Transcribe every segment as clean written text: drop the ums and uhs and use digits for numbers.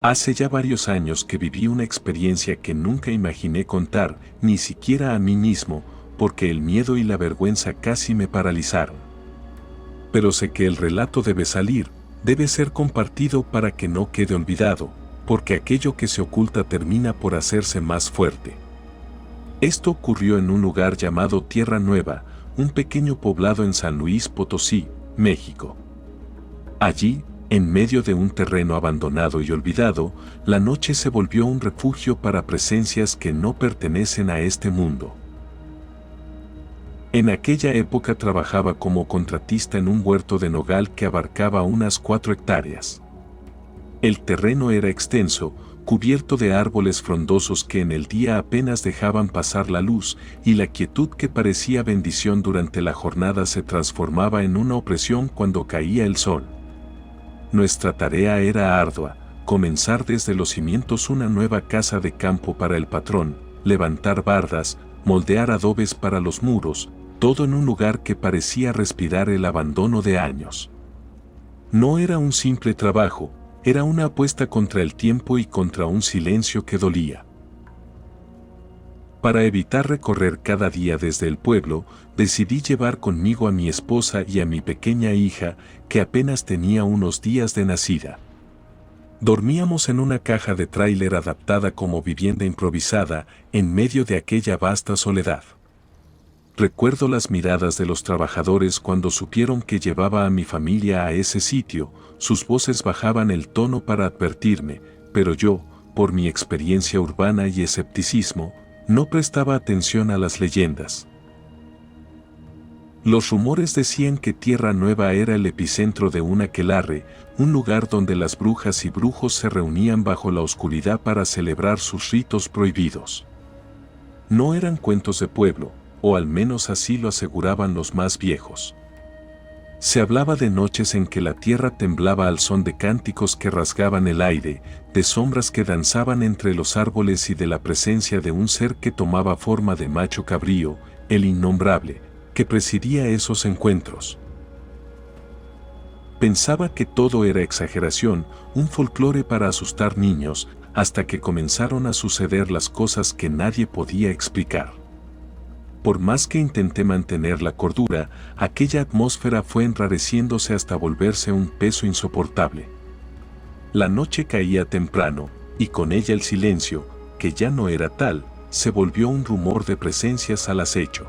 Hace ya varios años que viví una experiencia que nunca imaginé contar, ni siquiera a mí mismo, porque el miedo y la vergüenza casi me paralizaron. Pero sé que el relato debe salir, debe ser compartido para que no quede olvidado, porque aquello que se oculta termina por hacerse más fuerte. Esto ocurrió en un lugar llamado Tierra Nueva, un pequeño poblado en San Luis Potosí, México. Allí, en medio de un terreno abandonado y olvidado, la noche se volvió un refugio para presencias que no pertenecen a este mundo. En aquella época trabajaba como contratista en un huerto de nogal que abarcaba unas 4 hectáreas. El terreno era extenso, cubierto de árboles frondosos que en el día apenas dejaban pasar la luz, y la quietud que parecía bendición durante la jornada se transformaba en una opresión cuando caía el sol. Nuestra tarea era ardua, comenzar desde los cimientos una nueva casa de campo para el patrón, levantar bardas, moldear adobes para los muros, todo en un lugar que parecía respirar el abandono de años. No era un simple trabajo, era una apuesta contra el tiempo y contra un silencio que dolía. Para evitar recorrer cada día desde el pueblo, decidí llevar conmigo a mi esposa y a mi pequeña hija, que apenas tenía unos días de nacida. Dormíamos en una caja de tráiler adaptada como vivienda improvisada, en medio de aquella vasta soledad. Recuerdo las miradas de los trabajadores cuando supieron que llevaba a mi familia a ese sitio, sus voces bajaban el tono para advertirme, pero yo, por mi experiencia urbana y escepticismo, no prestaba atención a las leyendas. Los rumores decían que Tierra Nueva era el epicentro de un aquelarre, un lugar donde las brujas y brujos se reunían bajo la oscuridad para celebrar sus ritos prohibidos. No eran cuentos de pueblo, o al menos así lo aseguraban los más viejos. Se hablaba de noches en que la tierra temblaba al son de cánticos que rasgaban el aire, de sombras que danzaban entre los árboles y de la presencia de un ser que tomaba forma de macho cabrío, el innombrable, que presidía esos encuentros. Pensaba que todo era exageración, un folclore para asustar niños, hasta que comenzaron a suceder las cosas que nadie podía explicar. Por más que intenté mantener la cordura, aquella atmósfera fue enrareciéndose hasta volverse un peso insoportable. La noche caía temprano, y con ella el silencio, que ya no era tal, se volvió un rumor de presencias al acecho.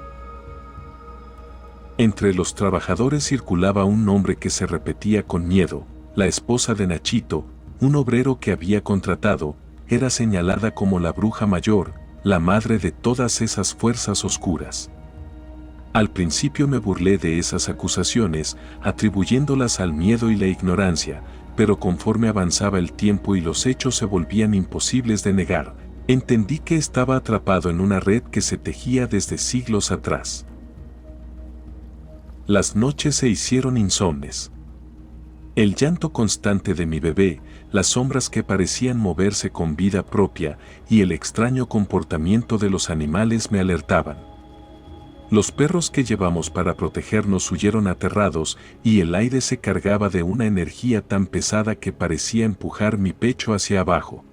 Entre los trabajadores circulaba un nombre que se repetía con miedo: la esposa de Nachito, un obrero que había contratado, era señalada como la bruja mayor, la madre de todas esas fuerzas oscuras. Al principio me burlé de esas acusaciones, atribuyéndolas al miedo y la ignorancia, pero conforme avanzaba el tiempo y los hechos se volvían imposibles de negar, entendí que estaba atrapado en una red que se tejía desde siglos atrás. Las noches se hicieron insomnes. El llanto constante de mi bebé, las sombras que parecían moverse con vida propia y el extraño comportamiento de los animales me alertaban. Los perros que llevamos para protegernos huyeron aterrados y el aire se cargaba de una energía tan pesada que parecía empujar mi pecho hacia abajo.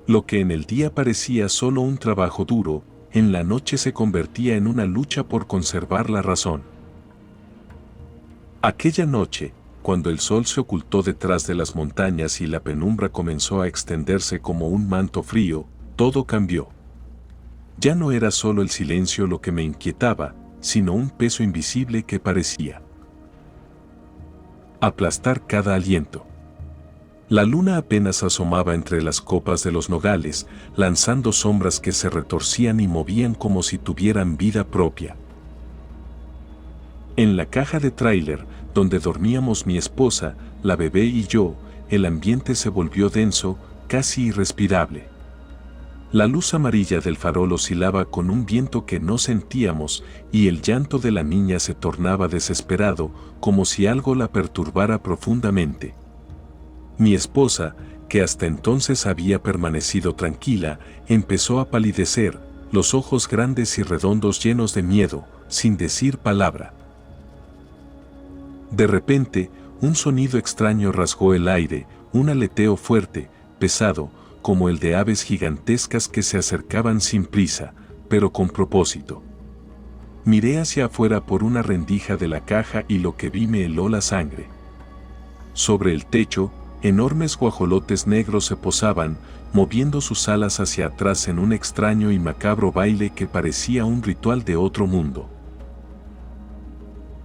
Lo que en el día parecía solo un trabajo duro, en la noche se convertía en una lucha por conservar la razón. Aquella noche, cuando el sol se ocultó detrás de las montañas y la penumbra comenzó a extenderse como un manto frío, todo cambió. Ya no era solo el silencio lo que me inquietaba, sino un peso invisible que parecía aplastar cada aliento. La luna apenas asomaba entre las copas de los nogales, lanzando sombras que se retorcían y movían como si tuvieran vida propia. En la caja de tráiler, donde dormíamos mi esposa, la bebé y yo, el ambiente se volvió denso, casi irrespirable. La luz amarilla del farol oscilaba con un viento que no sentíamos, y el llanto de la niña se tornaba desesperado, como si algo la perturbara profundamente. Mi esposa, que hasta entonces había permanecido tranquila, empezó a palidecer, los ojos grandes y redondos llenos de miedo, sin decir palabra. De repente, un sonido extraño rasgó el aire, un aleteo fuerte, pesado, como el de aves gigantescas que se acercaban sin prisa, pero con propósito. Miré hacia afuera por una rendija de la caja y lo que vi me heló la sangre. Sobre el techo, enormes guajolotes negros se posaban, moviendo sus alas hacia atrás en un extraño y macabro baile que parecía un ritual de otro mundo.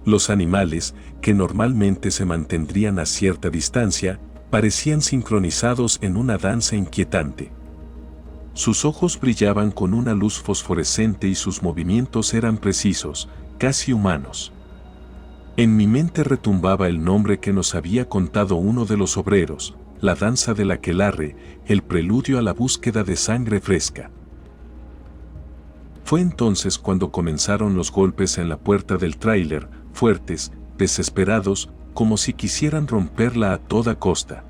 Los animales, que normalmente se mantendrían a cierta distancia, parecían sincronizados en una danza inquietante. Sus ojos brillaban con una luz fosforescente y sus movimientos eran precisos, casi humanos. En mi mente retumbaba el nombre que nos había contado uno de los obreros, la danza del aquelarre, el preludio a la búsqueda de sangre fresca. Fue entonces cuando comenzaron los golpes en la puerta del tráiler, fuertes, desesperados, como si quisieran romperla a toda costa.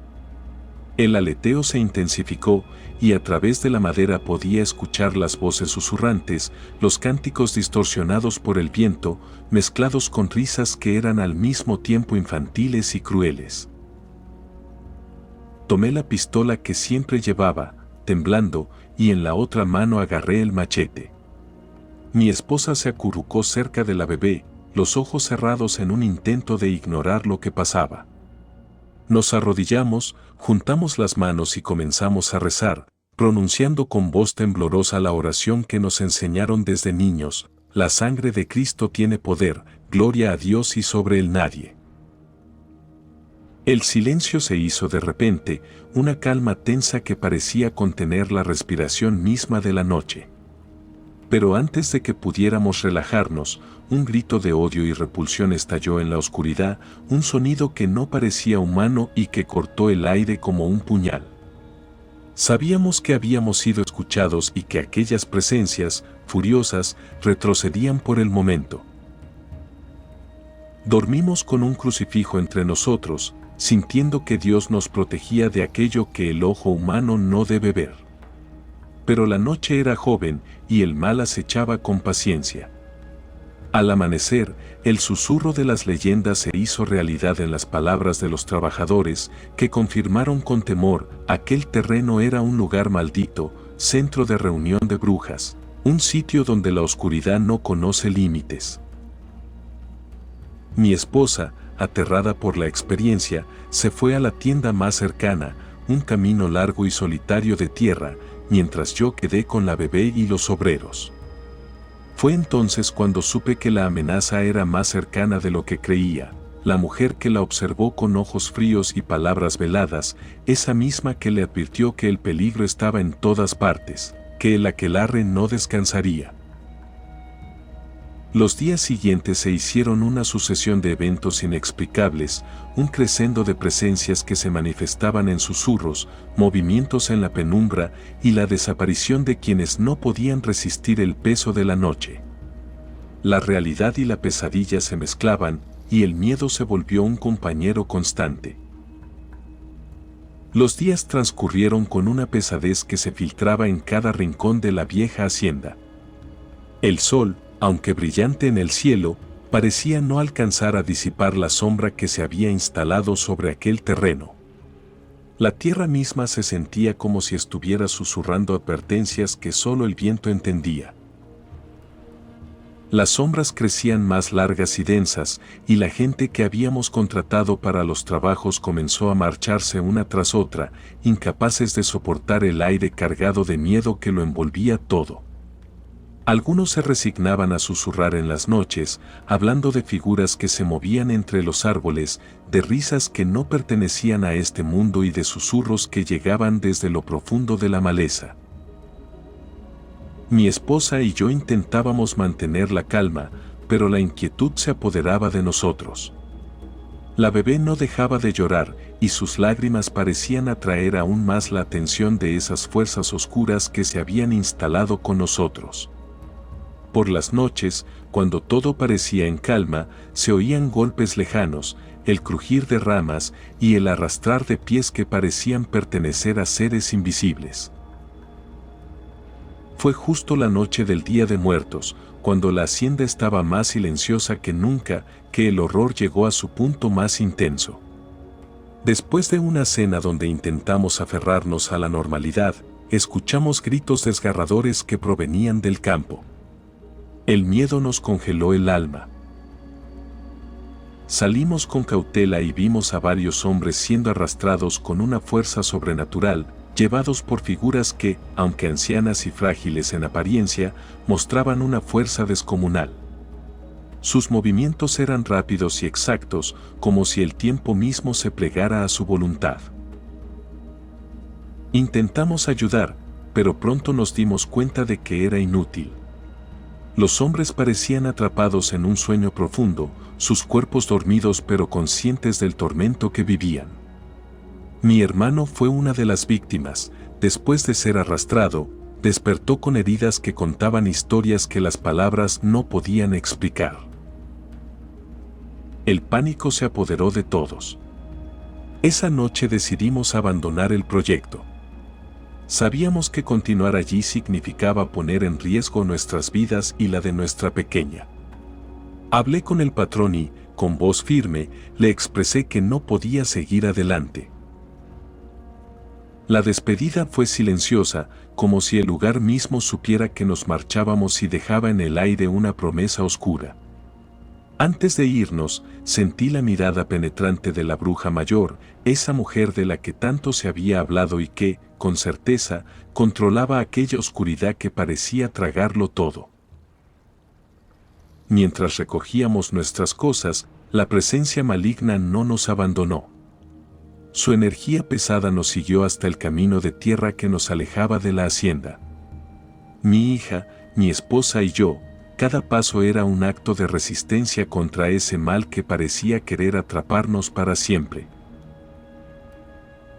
El aleteo se intensificó y a través de la madera podía escuchar las voces susurrantes, los cánticos distorsionados por el viento, mezclados con risas que eran al mismo tiempo infantiles y crueles. Tomé la pistola que siempre llevaba, temblando, y en la otra mano agarré el machete. Mi esposa se acurrucó cerca de la bebé, los ojos cerrados en un intento de ignorar lo que pasaba. Nos arrodillamos, juntamos las manos y comenzamos a rezar, pronunciando con voz temblorosa la oración que nos enseñaron desde niños: la sangre de Cristo tiene poder, gloria a Dios y sobre él nadie. El silencio se hizo de repente, una calma tensa que parecía contener la respiración misma de la noche. Pero antes de que pudiéramos relajarnos, un grito de odio y repulsión estalló en la oscuridad, un sonido que no parecía humano y que cortó el aire como un puñal. Sabíamos que habíamos sido escuchados y que aquellas presencias, furiosas, retrocedían por el momento. Dormimos con un crucifijo entre nosotros, sintiendo que Dios nos protegía de aquello que el ojo humano no debe ver. Pero la noche era joven y el mal acechaba con paciencia. Al amanecer, el susurro de las leyendas se hizo realidad en las palabras de los trabajadores, que confirmaron con temor: aquel terreno era un lugar maldito, centro de reunión de brujas, un sitio donde la oscuridad no conoce límites. Mi esposa, aterrada por la experiencia, se fue a la tienda más cercana, un camino largo y solitario de tierra, mientras yo quedé con la bebé y los obreros. Fue entonces cuando supe que la amenaza era más cercana de lo que creía. La mujer que la observó con ojos fríos y palabras veladas, esa misma que le advirtió que el peligro estaba en todas partes, que el aquelarre no descansaría. Los días siguientes se hicieron una sucesión de eventos inexplicables, un crescendo de presencias que se manifestaban en susurros, movimientos en la penumbra y la desaparición de quienes no podían resistir el peso de la noche. La realidad y la pesadilla se mezclaban y el miedo se volvió un compañero constante. Los días transcurrieron con una pesadez que se filtraba en cada rincón de la vieja hacienda. El sol, aunque brillante en el cielo, parecía no alcanzar a disipar la sombra que se había instalado sobre aquel terreno. La tierra misma se sentía como si estuviera susurrando advertencias que solo el viento entendía. Las sombras crecían más largas y densas, y la gente que habíamos contratado para los trabajos comenzó a marcharse una tras otra, incapaces de soportar el aire cargado de miedo que lo envolvía todo. Algunos se resignaban a susurrar en las noches, hablando de figuras que se movían entre los árboles, de risas que no pertenecían a este mundo y de susurros que llegaban desde lo profundo de la maleza. Mi esposa y yo intentábamos mantener la calma, pero la inquietud se apoderaba de nosotros. La bebé no dejaba de llorar, y sus lágrimas parecían atraer aún más la atención de esas fuerzas oscuras que se habían instalado con nosotros. Por las noches, cuando todo parecía en calma, se oían golpes lejanos, el crujir de ramas y el arrastrar de pies que parecían pertenecer a seres invisibles. Fue justo la noche del Día de Muertos, cuando la hacienda estaba más silenciosa que nunca, que el horror llegó a su punto más intenso. Después de una cena donde intentamos aferrarnos a la normalidad, escuchamos gritos desgarradores que provenían del campo. El miedo nos congeló el alma. Salimos con cautela y vimos a varios hombres siendo arrastrados con una fuerza sobrenatural, llevados por figuras que, aunque ancianas y frágiles en apariencia, mostraban una fuerza descomunal. Sus movimientos eran rápidos y exactos, como si el tiempo mismo se plegara a su voluntad. Intentamos ayudar, pero pronto nos dimos cuenta de que era inútil. Los hombres parecían atrapados en un sueño profundo, sus cuerpos dormidos pero conscientes del tormento que vivían. Mi hermano fue una de las víctimas. Después de ser arrastrado, despertó con heridas que contaban historias que las palabras no podían explicar. El pánico se apoderó de todos. Esa noche decidimos abandonar el proyecto. Sabíamos que continuar allí significaba poner en riesgo nuestras vidas y la de nuestra pequeña. Hablé con el patrón y, con voz firme, le expresé que no podía seguir adelante. La despedida fue silenciosa, como si el lugar mismo supiera que nos marchábamos y dejaba en el aire una promesa oscura. Antes de irnos, sentí la mirada penetrante de la bruja mayor, esa mujer de la que tanto se había hablado y que, con certeza, controlaba aquella oscuridad que parecía tragarlo todo. Mientras recogíamos nuestras cosas, la presencia maligna no nos abandonó. Su energía pesada nos siguió hasta el camino de tierra que nos alejaba de la hacienda. Mi hija, mi esposa y yo, cada paso era un acto de resistencia contra ese mal que parecía querer atraparnos para siempre.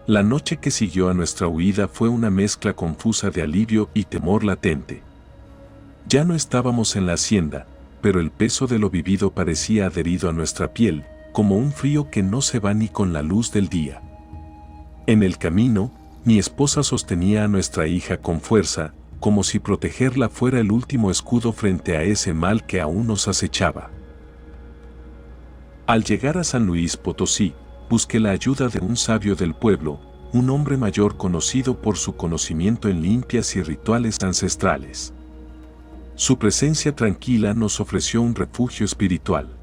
La noche que siguió a nuestra huida fue una mezcla confusa de alivio y temor latente. Ya no estábamos en la hacienda, pero el peso de lo vivido parecía adherido a nuestra piel, como un frío que no se va ni con la luz del día. En el camino, mi esposa sostenía a nuestra hija con fuerza, como si protegerla fuera el último escudo frente a ese mal que aún nos acechaba. Al llegar a San Luis Potosí, busqué la ayuda de un sabio del pueblo, un hombre mayor conocido por su conocimiento en limpias y rituales ancestrales. Su presencia tranquila nos ofreció un refugio espiritual.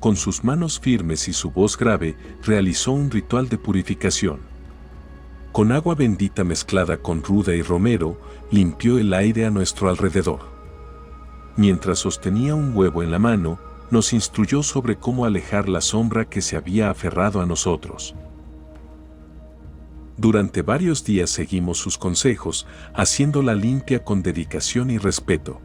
Con sus manos firmes y su voz grave, realizó un ritual de purificación. Con agua bendita mezclada con ruda y romero, limpió el aire a nuestro alrededor. Mientras sostenía un huevo en la mano, nos instruyó sobre cómo alejar la sombra que se había aferrado a nosotros. Durante varios días seguimos sus consejos, haciéndola limpia con dedicación y respeto.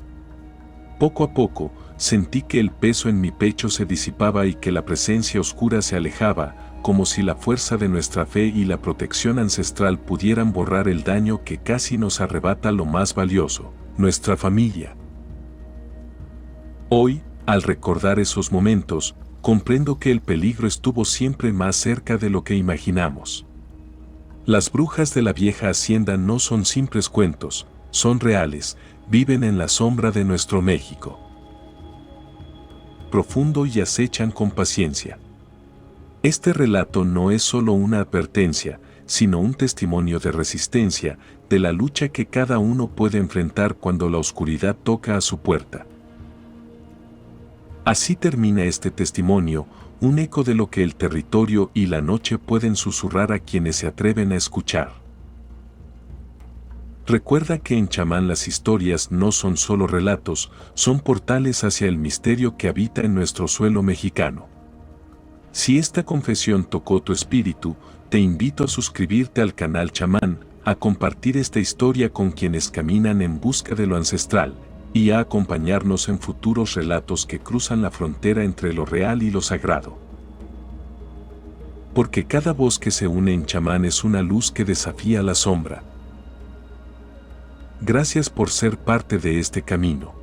Poco a poco, sentí que el peso en mi pecho se disipaba y que la presencia oscura se alejaba, como si la fuerza de nuestra fe y la protección ancestral pudieran borrar el daño que casi nos arrebata lo más valioso, nuestra familia. Hoy, al recordar esos momentos, comprendo que el peligro estuvo siempre más cerca de lo que imaginamos. Las brujas de la vieja hacienda no son simples cuentos, son reales, viven en la sombra de nuestro México profundo y acechan con paciencia. Este relato no es solo una advertencia, sino un testimonio de resistencia, de la lucha que cada uno puede enfrentar cuando la oscuridad toca a su puerta. Así termina este testimonio, un eco de lo que el territorio y la noche pueden susurrar a quienes se atreven a escuchar. Recuerda que en chamán las historias no son solo relatos, son portales hacia el misterio que habita en nuestro suelo mexicano. Si esta confesión tocó tu espíritu, te invito a suscribirte al canal Chamán, a compartir esta historia con quienes caminan en busca de lo ancestral, y a acompañarnos en futuros relatos que cruzan la frontera entre lo real y lo sagrado. Porque cada voz que se une en chamán es una luz que desafía la sombra. Gracias por ser parte de este camino.